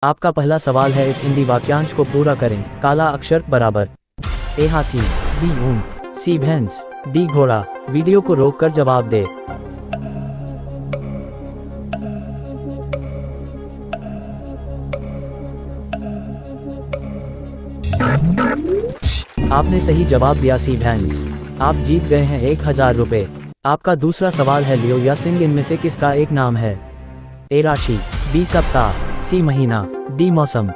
आपका पहला सवाल है, इस हिंदी वाक्यांश को पूरा करें। काला अक्षर बराबर। ए हाथी, बी ऊंट, सी भैंस, डी घोड़ा। वीडियो को रोककर जवाब दे। आपने सही जवाब दिया, सी भैंस। आप जीत गए हैं 1000 रुपये। आपका दूसरा सवाल है, लियो या सिंह इनमें से किसका एक नाम है? ए राशि, बी सप्ताह, सी महीना, डी मौसम।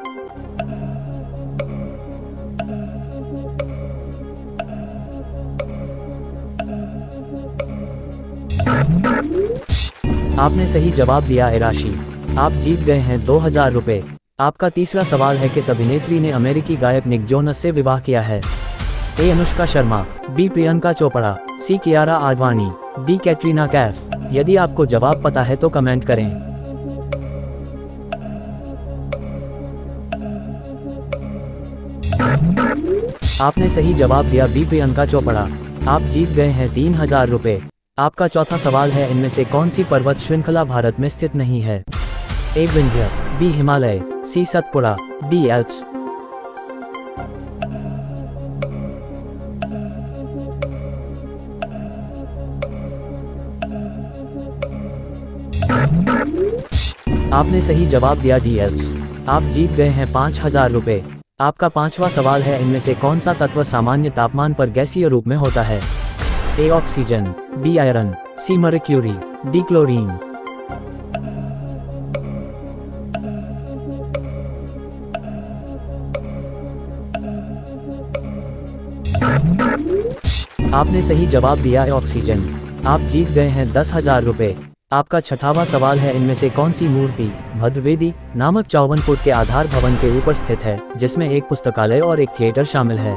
आपने सही जवाब दिया, ए राशि। आप जीत गए हैं 2000 रुपये। आपका तीसरा सवाल है, किस अभिनेत्री ने अमेरिकी गायक निक जोनस से विवाह किया है? ए अनुष्का शर्मा, बी प्रियंका चोपड़ा, सी कियारा आडवाणी, डी कैटरीना कैफ। यदि आपको जवाब पता है तो कमेंट करें। आपने सही जवाब दिया, बी प्रियंका चोपड़ा। आप जीत गए हैं 3000 रुपये। आपका चौथा सवाल है, इनमें से कौन सी पर्वत श्रृंखला भारत में स्थित नहीं है? ए विंध्य, बी हिमालय, सी सतपुड़ा, डी एल्प्स। आपने सही जवाब दिया, डी एल्प्स। आप जीत गए हैं 5000 रुपये। आपका पांचवा सवाल है, इनमें से कौन सा तत्व सामान्य तापमान पर गैसीय रूप में होता है? A oxygen, B iron, C mercury, D chlorine. आपने सही जवाब दिया, ऑक्सीजन। आप जीत गए हैं 10,000 रुपये। आपका छठावां सवाल है, इनमें से कौन सी मूर्ति भद्रवेदी नामक 54 फुट के आधार भवन के ऊपर स्थित है, जिसमें एक पुस्तकालय और एक थिएटर शामिल है?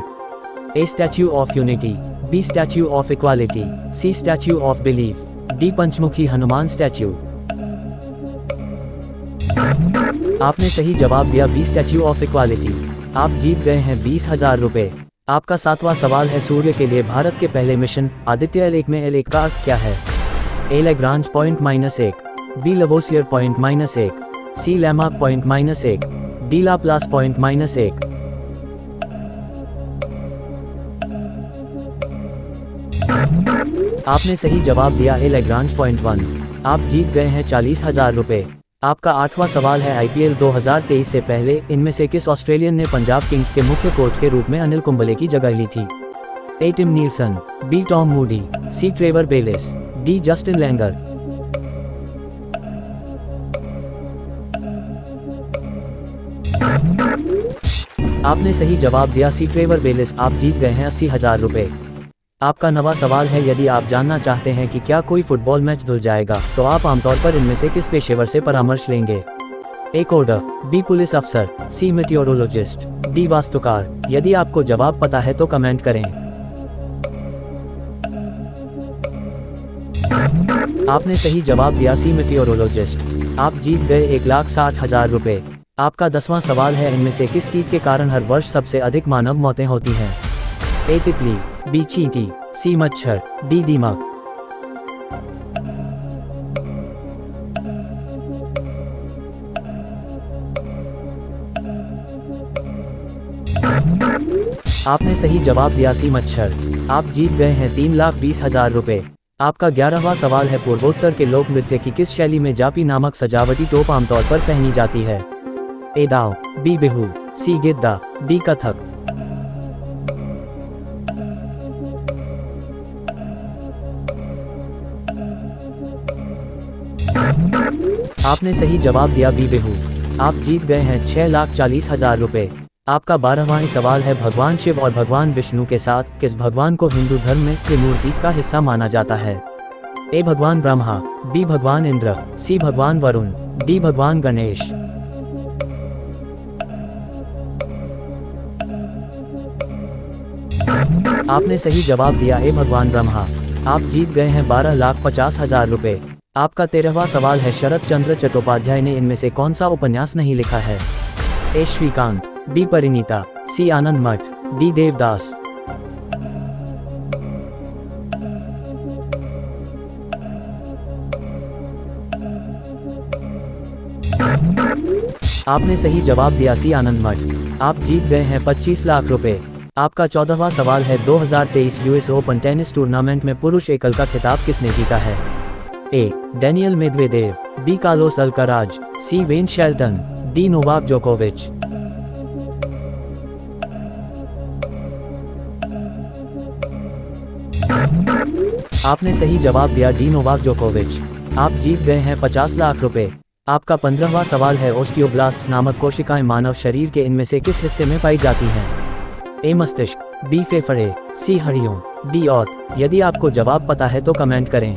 A Statue of Unity, B Statue of Equality, C Statue of Belief, D Panchmukhi Hanuman statue. आपने सही जवाब दिया, बी स्टैच्यू ऑफ इक्वालिटी। आप जीत गए हैं 20,000 रुपये। आपका सातवां सवाल है, सूर्य के लिए भारत के पहले मिशन आदित्य L1 में L1 का अर्थ क्या है? A Lagrange point -1, B Lavoisier point -1, C Lamarck point -1, D Laplace point -1। आपने सही जवाब दिया, ए लैग्रांज पॉइंट 1। आप जीत गए हैं 40,000 रुपये। आपका आठवां सवाल है, IPL 2023 से पहले इनमें से किस ऑस्ट्रेलियन ने पंजाब किंग्स के मुख्य कोच के रूप में अनिल कुंबले की जगह ली थी? A Tim Nielsen, B Tom Moody, C Trevor Bayliss, D Justin Langer. आपने सही जवाब दिया, सी ट्रेवर बेलिस। आप जीत गए हैं 80,000 रुपये। आपका नवा सवाल है, यदि आप जानना चाहते हैं कि क्या कोई फुटबॉल मैच धुल जाएगा, तो आप आमतौर पर इनमें से किस पेशेवर से परामर्श लेंगे? ए कोडर, बी पुलिस अफसर, सी मेटियोरोलॉजिस्ट, डी वास्तुकार। यदि आपको जवाब पता है तो कमेंट करें। आपने सही जवाब दिया, सी मेटियोरोलॉजिस्ट। आप जीत गए 1,60,000 रुपये। आपका 10वां सवाल है, इनमें से किस कीट के कारण हर वर्ष सबसे अधिक मानव मौतें होती हैं? ए तितली, बी चींटी, सी मच्छर, डी दीमक। आपने सही जवाब दिया, सी मच्छर। आप जीत गए हैं 3,20,000 रुपये। आपका 11वां सवाल है, पूर्वोत्तर के लोक नृत्य की किस शैली में जापी नामक सजावटी टोप आमतौर पर पहनी जाती है? ए दाव, बी बिहू, सी गिद्दा, डी कथक। आपने सही जवाब दिया, बी बिहू। आप जीत गए हैं 6,40,000 रुपये। आपका 12वां सवाल है, भगवान शिव और भगवान विष्णु के साथ किस भगवान को हिंदू धर्म में त्रिमूर्ति का हिस्सा माना जाता है? ए भगवान ब्रह्मा, बी भगवान इंद्र, सी भगवान वरुण, डी भगवान गणेश। आपने सही जवाब दिया, ए भगवान ब्रह्मा। आप जीत गए हैं 12,50,000 रुपये। आपका 13वां सवाल है, शरत चंद्र चट्टोपाध्याय ने इनमें से कौन सा उपन्यास नहीं लिखा है? ए श्रीकांत, बी परिणीता, सी आनंद मठ, डी देवदास। आपने सही जवाब दिया सी आनंद मठ। आप जीत गए हैं 25 लाख रुपए। आपका 14वां सवाल है, 2023 यूएस ओपन टेनिस टूर्नामेंट में पुरुष एकल का खिताब किसने जीता है? A. Daniil Medvedev, B. Carlos Alcaraz, C. Ben Shelton, D. Novak जोकोविच। आपने सही जवाब दिया डी. नोवाक जोकोविच। आप जीत गए हैं 50 लाख रुपए। आपका 15वां सवाल है, ओस्टियोब्लास्ट्स नामक कोशिकाएं मानव शरीर के इनमें से किस हिस्से में पाई जाती हैं? ए. मस्तिष्क, बी. फेफड़े, सी. हड्डियों, डी. औत। यदि आपको जवाब पता है तो कमेंट करें।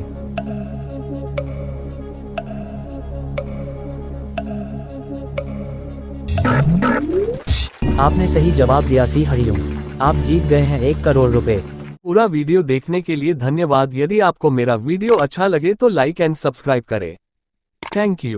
आपने सही जवाब दिया सी. हड्डियों। आप जीत गए हैं 1 करोड़ रुपए। पूरा वीडियो देखने के लिए धन्यवाद। यदि आपको मेरा वीडियो अच्छा लगे तो लाइक एंड सब्सक्राइब करें। Thank you.